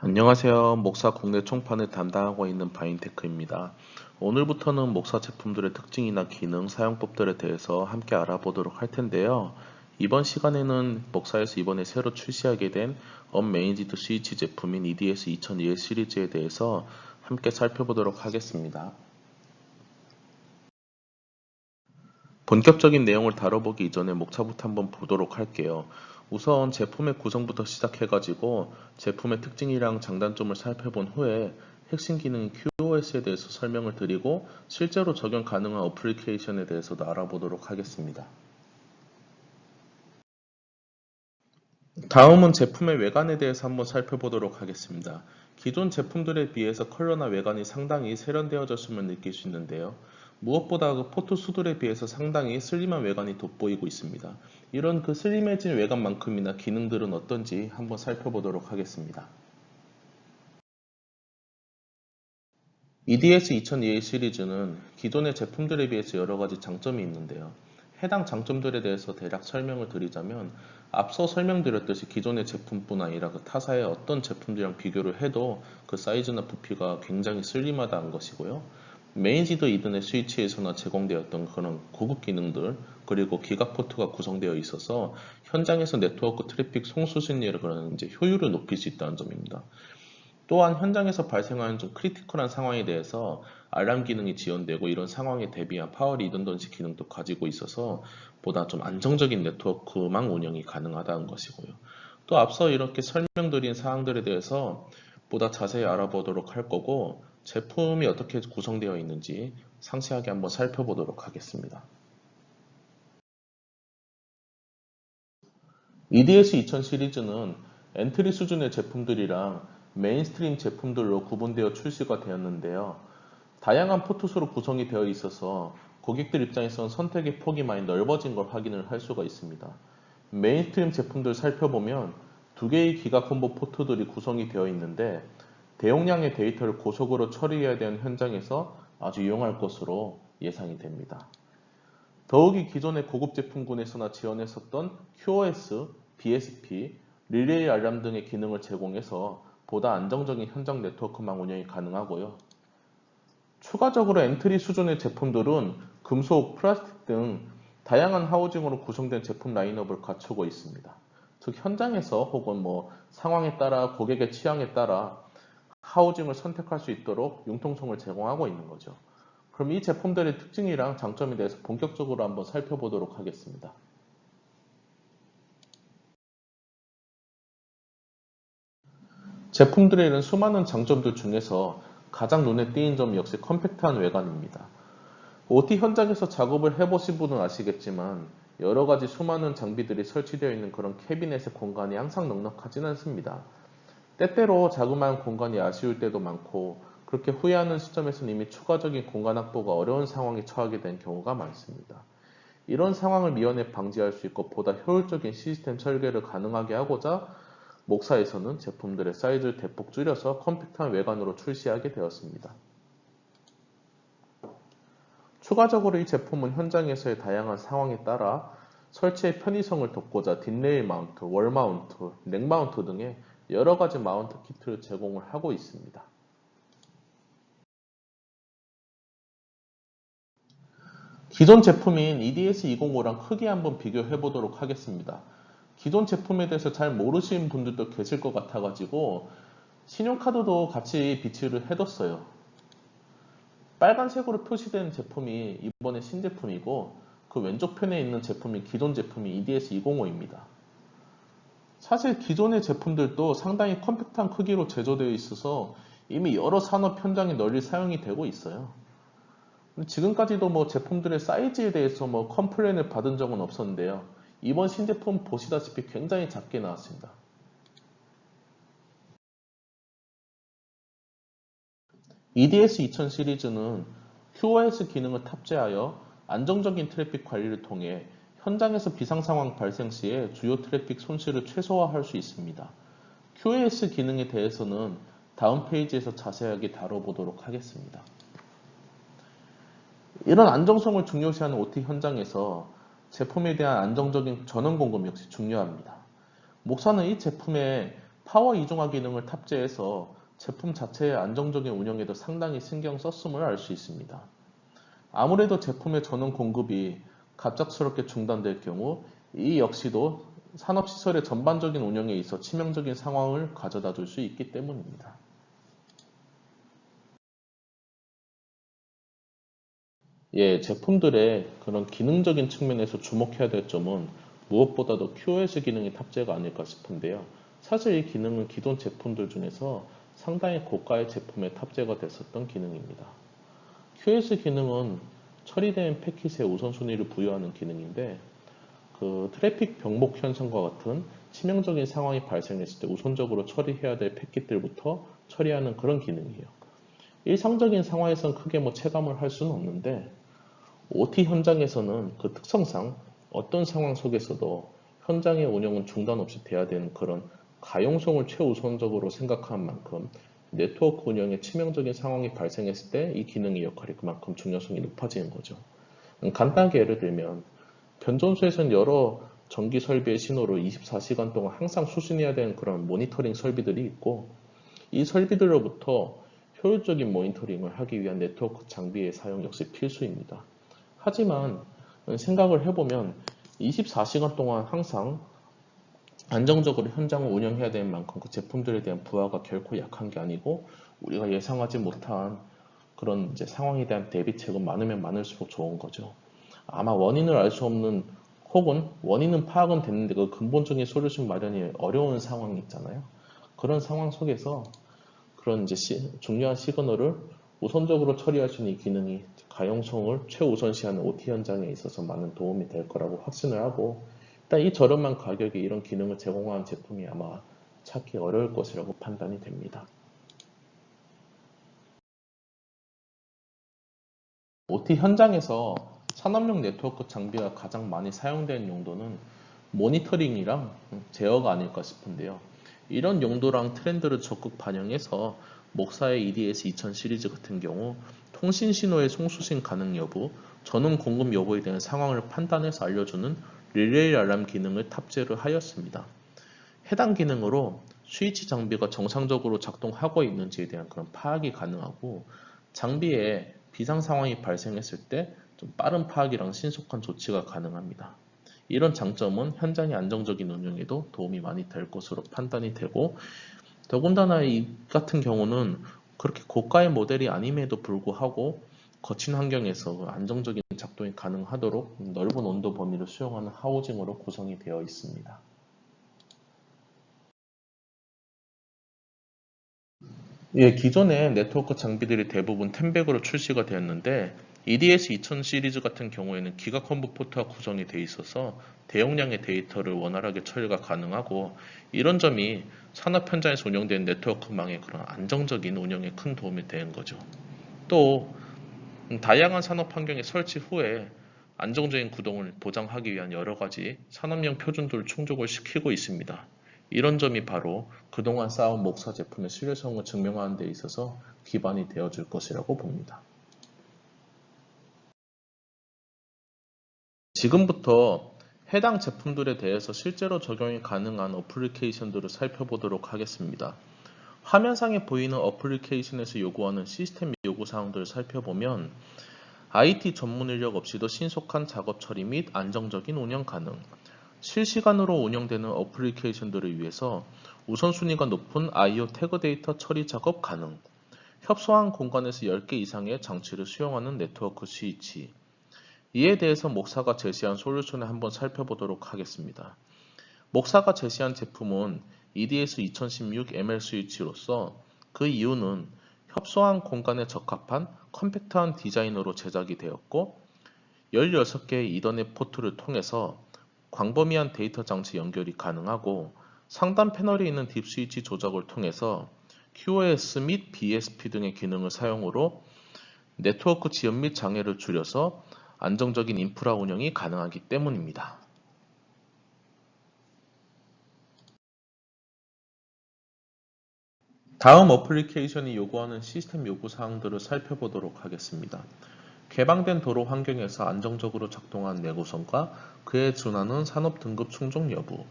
안녕하세요. 목사 국내 총판을 담당하고 있는 바인테크입니다. 오늘부터는 목사 제품들의 특징이나 기능, 사용법들에 대해서 함께 알아보도록 할 텐데요. 이번 시간에는 목사에서 이번에 새로 출시하게 된 언매니지드 스위치 제품인 EDS 2021 시리즈에 대해서 함께 살펴보도록 하겠습니다. 본격적인 내용을 다뤄보기 이전에 목차부터 한번 보도록 할게요. 우선 제품의 구성부터 시작해가지고 제품의 특징이랑 장단점을 살펴본 후에 핵심 기능 QoS에 대해서 설명을 드리고 실제로 적용 가능한 어플리케이션에 대해서도 알아보도록 하겠습니다. 다음은 제품의 외관에 대해서 한번 살펴보도록 하겠습니다. 기존 제품들에 비해서 컬러나 외관이 상당히 세련되어졌음을 느낄 수 있는데요. 무엇보다 그 포트 수들에 비해서 상당히 슬림한 외관이 돋보이고 있습니다. 이런 그 슬림해진 외관만큼이나 기능들은 어떤지 한번 살펴보도록 하겠습니다. EDS 2021 시리즈는 기존의 제품들에 비해서 여러 가지 장점이 있는데요. 해당 장점들에 대해서 대략 설명을 드리자면 앞서 설명드렸듯이 기존의 제품뿐 아니라 그 타사의 어떤 제품들이랑 비교를 해도 그 사이즈나 부피가 굉장히 슬림하다는 것이고요. 메인지드 이든의 스위치에서나 제공되었던 그런 고급 기능들 그리고 기가 포트가 구성되어 있어서 현장에서 네트워크 트래픽 송수신율을 그런 이제 효율을 높일 수 있다는 점입니다. 또한 현장에서 발생하는 좀 크리티컬한 상황에 대해서 알람 기능이 지원되고 이런 상황에 대비한 파워 리던던시 기능도 가지고 있어서 보다 좀 안정적인 네트워크망 운영이 가능하다는 것이고요. 또 앞서 이렇게 설명드린 사항들에 대해서 보다 자세히 알아보도록 할 거고 제품이 어떻게 구성되어 있는지 상세하게 한번 살펴보도록 하겠습니다. EDS 2000 시리즈는 엔트리 수준의 제품들이랑 메인스트림 제품들로 구분되어 출시가 되었는데요. 다양한 포트수로 구성이 되어 있어서 고객들 입장에서는 선택의 폭이 많이 넓어진 걸 확인을 할 수가 있습니다. 메인스트림 제품들 살펴보면 두 개의 기가 콤보 포트들이 구성이 되어 있는데 대용량의 데이터를 고속으로 처리해야 되는 현장에서 아주 유용할 것으로 예상이 됩니다. 더욱이 기존의 고급 제품군에서나 지원했었던 QoS, DSP, 릴레이 알람 등의 기능을 제공해서 보다 안정적인 현장 네트워크망 운영이 가능하고요. 추가적으로 엔트리 수준의 제품들은 금속, 플라스틱 등 다양한 하우징으로 구성된 제품 라인업을 갖추고 있습니다. 즉 현장에서 혹은 상황에 따라 고객의 취향에 따라 하우징을 선택할 수 있도록 융통성을 제공하고 있는 거죠. 그럼 이 제품들의 특징이랑 장점에 대해서 본격적으로 한번 살펴보도록 하겠습니다. 제품들에 있는 수많은 장점들 중에서 가장 눈에 띄는 점 역시 컴팩트한 외관입니다. OT 현장에서 작업을 해보신 분은 아시겠지만 여러 가지 수많은 장비들이 설치되어 있는 그런 캐비넷의 공간이 항상 넉넉하진 않습니다. 때때로 자그마한 공간이 아쉬울 때도 많고 그렇게 후회하는 시점에서는 이미 추가적인 공간 확보가 어려운 상황에 처하게 된 경우가 많습니다. 이런 상황을 미연에 방지할 수 있고 보다 효율적인 시스템 설계를 가능하게 하고자 목사에서는 제품들의 사이즈를 대폭 줄여서 컴팩트한 외관으로 출시하게 되었습니다. 추가적으로 이 제품은 현장에서의 다양한 상황에 따라 설치의 편의성을 돕고자 뒷레일 마운트, 월 마운트, 넥 마운트 등의 여러 가지 마운트 키트를 제공을 하고 있습니다. 기존 제품인 EDS205랑 크게 한번 비교해 보도록 하겠습니다. 기존 제품에 대해서 잘 모르시는 분들도 계실 것 같아가지고 신용카드도 같이 비치를 해뒀어요. 빨간색으로 표시된 제품이 이번에 신제품이고 그 왼쪽 편에 있는 제품이 기존 제품이 EDS205입니다. 사실 기존의 제품들도 상당히 컴팩트한 크기로 제조되어 있어서 이미 여러 산업 현장에 널리 사용이 되고 있어요. 지금까지도 제품들의 사이즈에 대해서 컴플레인을 받은 적은 없었는데요. 이번 신제품 보시다시피 굉장히 작게 나왔습니다. EDS 2000 시리즈는 QoS 기능을 탑재하여 안정적인 트래픽 관리를 통해 현장에서 비상 상황 발생 시에 주요 트래픽 손실을 최소화할 수 있습니다. QoS 기능에 대해서는 다음 페이지에서 자세하게 다뤄보도록 하겠습니다. 이런 안정성을 중요시하는 OT 현장에서 제품에 대한 안정적인 전원 공급 역시 중요합니다. 목사는 이 제품의 파워 이중화 기능을 탑재해서 제품 자체의 안정적인 운영에도 상당히 신경 썼음을 알 수 있습니다. 아무래도 제품의 전원 공급이 갑작스럽게 중단될 경우 이 역시도 산업시설의 전반적인 운영에 있어 치명적인 상황을 가져다 줄 수 있기 때문입니다. 예, 제품들의 그런 기능적인 측면에서 주목해야 될 점은 무엇보다도 QoS 기능이 탑재가 아닐까 싶은데요. 사실 이 기능은 기존 제품들 중에서 상당히 고가의 제품에 탑재가 됐었던 기능입니다. QoS 기능은 처리된 패킷에 우선순위를 부여하는 기능인데 그 트래픽 병목 현상과 같은 치명적인 상황이 발생했을 때 우선적으로 처리해야 될 패킷들부터 처리하는 그런 기능이에요. 일상적인 상황에선 크게 체감을 할 수는 없는데 OT 현장에서는 그 특성상 어떤 상황 속에서도 현장의 운영은 중단 없이 돼야 되는 그런 가용성을 최우선적으로 생각한 만큼 네트워크 운영에 치명적인 상황이 발생했을 때 이 기능의 역할이 그만큼 중요성이 높아지는 거죠. 간단하게 예를 들면 변전소에서는 여러 전기 설비의 신호를 24시간 동안 항상 수신해야 되는 그런 모니터링 설비들이 있고 이 설비들로부터 효율적인 모니터링을 하기 위한 네트워크 장비의 사용 역시 필수입니다. 하지만 생각을 해보면 24시간 동안 항상 안정적으로 현장을 운영해야 되는 만큼 그 제품들에 대한 부하가 결코 약한 게 아니고 우리가 예상하지 못한 그런 상황에 대한 대비책은 많으면 많을수록 좋은 거죠. 아마 원인을 알 수 없는 혹은 원인은 파악은 됐는데 그 근본적인 솔루션 마련이 어려운 상황이 있잖아요. 그런 상황 속에서 그런 중요한 시그널을 우선적으로 처리할 수 있는 이 기능이 가용성을 최우선시하는 OT 현장에 있어서 많은 도움이 될 거라고 확신을 하고 일단 이 저렴한 가격에 이런 기능을 제공하는 제품이 아마 찾기 어려울 것이라고 판단이 됩니다. OT 현장에서 산업용 네트워크 장비가 가장 많이 사용되는 용도는 모니터링이랑 제어가 아닐까 싶은데요. 이런 용도랑 트렌드를 적극 반영해서 목사의 EDS 2000 시리즈 같은 경우 통신 신호의 송수신 가능 여부, 전원 공급 여부에 대한 상황을 판단해서 알려주는 릴레이 알람 기능을 탑재를 하였습니다. 해당 기능으로 스위치 장비가 정상적으로 작동하고 있는지에 대한 그런 파악이 가능하고 장비에 비상 상황이 발생했을 때 좀 빠른 파악이랑 신속한 조치가 가능합니다. 이런 장점은 현장의 안정적인 운영에도 도움이 많이 될 것으로 판단이 되고 더군다나 이 같은 경우는 그렇게 고가의 모델이 아님에도 불구하고 거친 환경에서 안정적인 작동이 가능하도록 넓은 온도 범위를 수용하는 하우징으로 구성이 되어 있습니다. 예, 기존의 네트워크 장비들이 대부분 10백으로 출시가 되었는데 EDS 2000 시리즈 같은 경우에는 기가컨브 포트와 구성이 되어 있어서 대용량의 데이터를 원활하게 처리가 가능하고 이런 점이 산업 현장에서 운영되는 네트워크망의 그런 안정적인 운영에 큰 도움이 되는 거죠. 또 다양한 산업 환경의 설치 후에 안정적인 구동을 보장하기 위한 여러 가지 산업용 표준들을 충족을 시키고 있습니다. 이런 점이 바로 그동안 쌓아온 목사 제품의 신뢰성을 증명하는 데 있어서 기반이 되어줄 것이라고 봅니다. 지금부터 해당 제품들에 대해서 실제로 적용이 가능한 어플리케이션들을 살펴보도록 하겠습니다. 화면상에 보이는 어플리케이션에서 요구하는 시스템 요구사항들을 살펴보면 IT 전문 인력 없이도 신속한 작업 처리 및 안정적인 운영 가능, 실시간으로 운영되는 어플리케이션들을 위해서 우선순위가 높은 I/O 태그 데이터 처리 작업 가능, 협소한 공간에서 10개 이상의 장치를 수용하는 네트워크 스위치. 이에 대해서 목사가 제시한 솔루션을 한번 살펴보도록 하겠습니다. 목사가 제시한 제품은 EDS 2016 ML 스위치로서 그 이유는 협소한 공간에 적합한 컴팩트한 디자인으로 제작이 되었고 16개의 이더넷 포트를 통해서 광범위한 데이터 장치 연결이 가능하고 상단 패널에 있는 딥 스위치 조작을 통해서 QoS 및 BSP 등의 기능을 사용으로 네트워크 지연 및 장애를 줄여서 안정적인 인프라 운영이 가능하기 때문입니다. 다음 어플리케이션이 요구하는 시스템 요구 사항들을 살펴보도록 하겠습니다. 개방된 도로 환경에서 안정적으로 작동하는 내구성과 그에 준하는 산업 등급 충족 여부,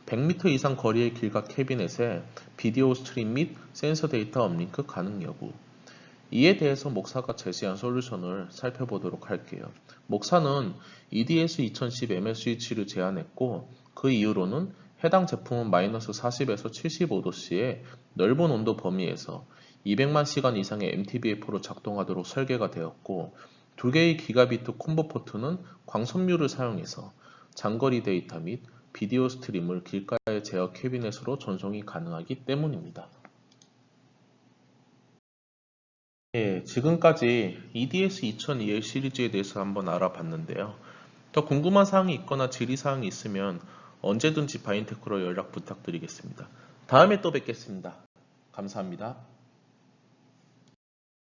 100m 이상 거리의 길각 캐비넷에 비디오 스트림 및 센서 데이터 업링크 가능 여부. 이에 대해서 목사가 제시한 솔루션을 살펴보도록 할게요. 목사는 EDS 2010 MS 스위치를 제안했고 그 이후로는 해당 제품은 마이너스 40에서 75도씨의 넓은 온도 범위에서 200만 시간 이상의 MTBF로 작동하도록 설계가 되었고 두 개의 기가비트 콤보 포트는 광섬유를 사용해서 장거리 데이터 및 비디오 스트림을 길가의 제어 캐비넷으로 전송이 가능하기 때문입니다. 네, 지금까지 EDS 2021 시리즈에 대해서 한번 알아봤는데요. 더 궁금한 사항이 있거나 질의사항이 있으면 언제든지 바인테크로 연락 부탁드리겠습니다. 다음에 또 뵙겠습니다. 감사합니다.